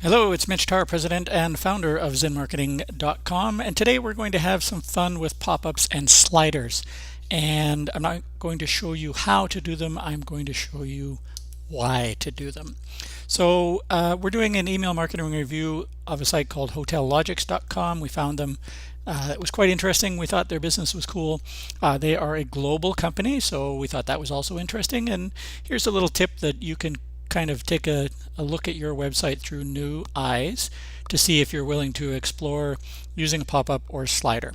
Hello, it's Mitch Tarr, president and founder of ZenMarketing.com, and today we're going to have some fun with pop-ups and sliders. And I'm not going to show you how to do them, I'm going to show you why to do them. So we're doing an email marketing review of a site called HotelLogics.com. We found them. It was quite interesting. We thought their business was cool. They are a global company, so we thought that was also interesting. And here's a little tip that you can kind of take a look at your website through new eyes to see if you're willing to explore using a pop-up or slider.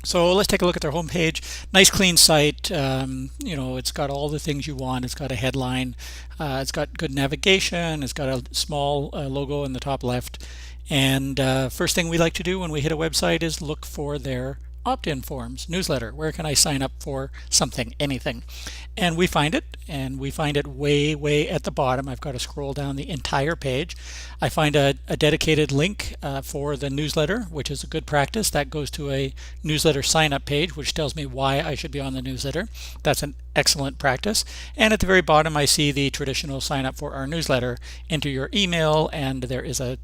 So let's take a look at their homepage. Nice clean site. It's got all the things you want. It's got a headline. It's got good navigation. It's got a small logo in the top left. And first thing we like to do when we hit a website is look for their opt-in forms, newsletter. Where can I sign up for something, anything? And we find it way at the bottom. I've got to scroll down the entire page. I find a dedicated link for the newsletter, which is a good practice. That goes to a newsletter sign-up page, which tells me why I should be on the newsletter. That's an excellent practice. And at the very bottom, I see the traditional sign up for our newsletter. Enter your email, and there is a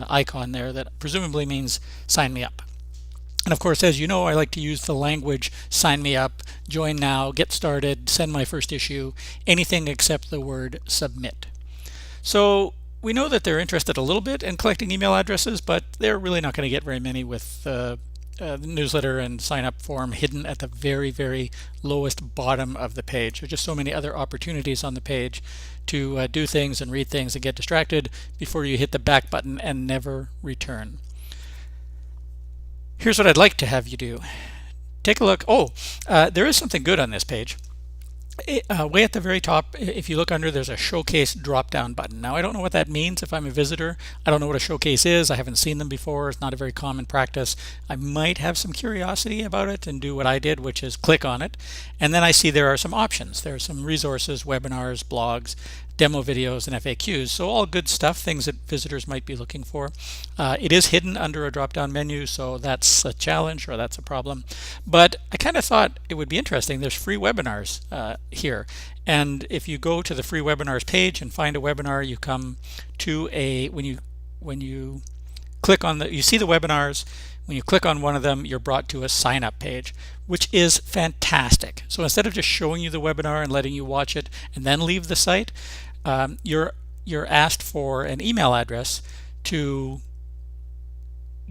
icon there that presumably means sign me up. And of course, as you know, I like to use the language sign me up, join now, get started, send my first issue, anything except the word submit. So we know that they're interested a little bit in collecting email addresses, but they're really not going to get very many with the newsletter and sign up form hidden at the very lowest bottom of the page. There's just so many other opportunities on the page to do things and read things and get distracted before you hit the back button and never return. Here's what I'd like to have you do. Take a look. There is something good on this page. Way at the very top, if you look under, there's a showcase drop-down button. Now, I don't know what that means if I'm a visitor. I don't know what a showcase is. I haven't seen them before. It's not a very common practice. I might have some curiosity about it and do what I did, which is click on it. And then I see there are some options. There are some resources, webinars, blogs, demo videos, and FAQs. So all good stuff, things that visitors might be looking for. It is hidden under a drop-down menu, so that's a challenge or that's a problem. But I kind of thought it would be interesting. There's free webinars here. And if you go to the free webinars page and find a webinar, you come to when you click on you see the webinars. When you click on one of them, you're brought to a sign up page, which is fantastic. So instead of just showing you the webinar and letting you watch it and then leave the site, you're asked for an email address to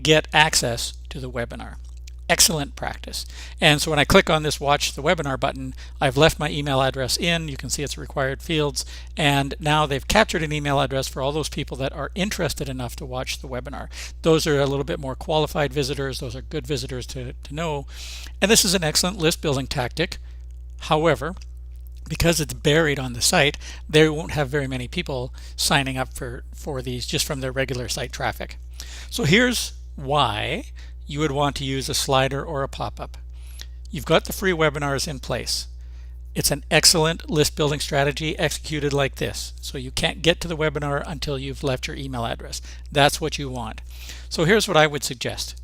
get access to the webinar. Excellent practice. And so when I click on this watch the webinar button, I've left my email address in. You can see it's required fields, and now they've captured an email address for all those people that are interested enough to watch the webinar. Those are a little bit more qualified visitors. Those are good visitors to know. And this is an excellent list building tactic. However, because it's buried on the site, they won't have very many people signing up for these just from their regular site traffic. So here's why you would want to use a slider or a pop-up. You've got the free webinars in place. It's an excellent list building strategy executed like this. So you can't get to the webinar until you've left your email address. That's what you want. So here's what I would suggest.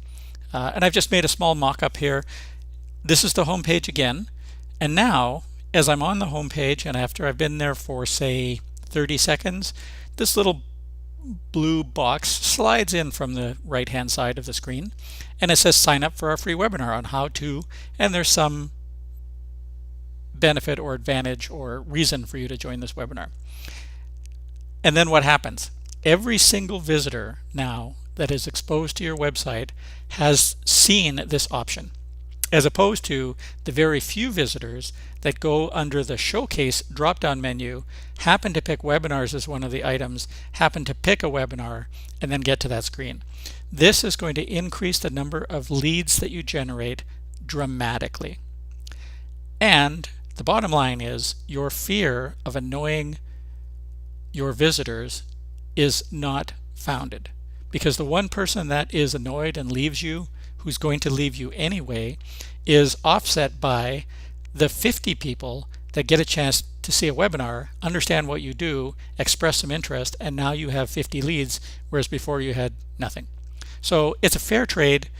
And I've just made a small mock-up here. This is the home page again. And now, as I'm on the home page and after I've been there for, say, 30 seconds, this little blue box slides in from the right hand side of the screen, and it says sign up for our free webinar on how to, and there's some benefit or advantage or reason for you to join this webinar. And then what happens? Every single visitor now that is exposed to your website has seen this option, as opposed to the very few visitors that go under the showcase drop-down menu, happen to pick webinars as one of the items, happen to pick a webinar, and then get to that screen. This is going to increase the number of leads that you generate dramatically. And the bottom line is your fear of annoying your visitors is not founded, because the one person that is annoyed and leaves you, who's going to leave you anyway, is offset by the 50 people that get a chance to see a webinar, understand what you do, express some interest, and now you have 50 leads, whereas before you had nothing. So it's a fair trade,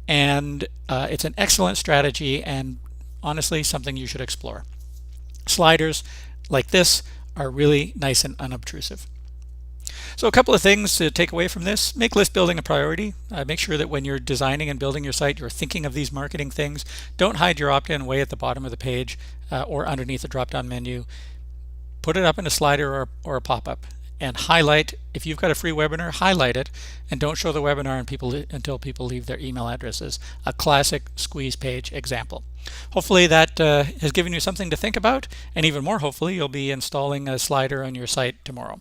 and it's an excellent strategy, and honestly something you should explore. Sliders like this are really nice and unobtrusive. So a couple of things to take away from this: make list building a priority. Make sure that when you're designing and building your site, you're thinking of these marketing things. Don't hide your opt-in way at the bottom of the page or underneath the drop-down menu. Put it up in a slider or a pop-up, and highlight. If you've got a free webinar, highlight it and don't show the webinar until people leave their email addresses. A classic squeeze page example. Hopefully that has given you something to think about, and even more hopefully you'll be installing a slider on your site tomorrow.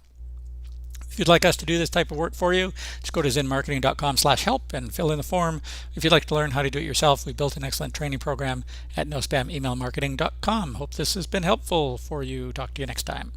If you'd like us to do this type of work for you, just go to zenmarketing.com/help and fill in the form. If you'd like to learn how to do it yourself, we built an excellent training program at nospamemailmarketing.com. Hope this has been helpful for you. Talk to you next time.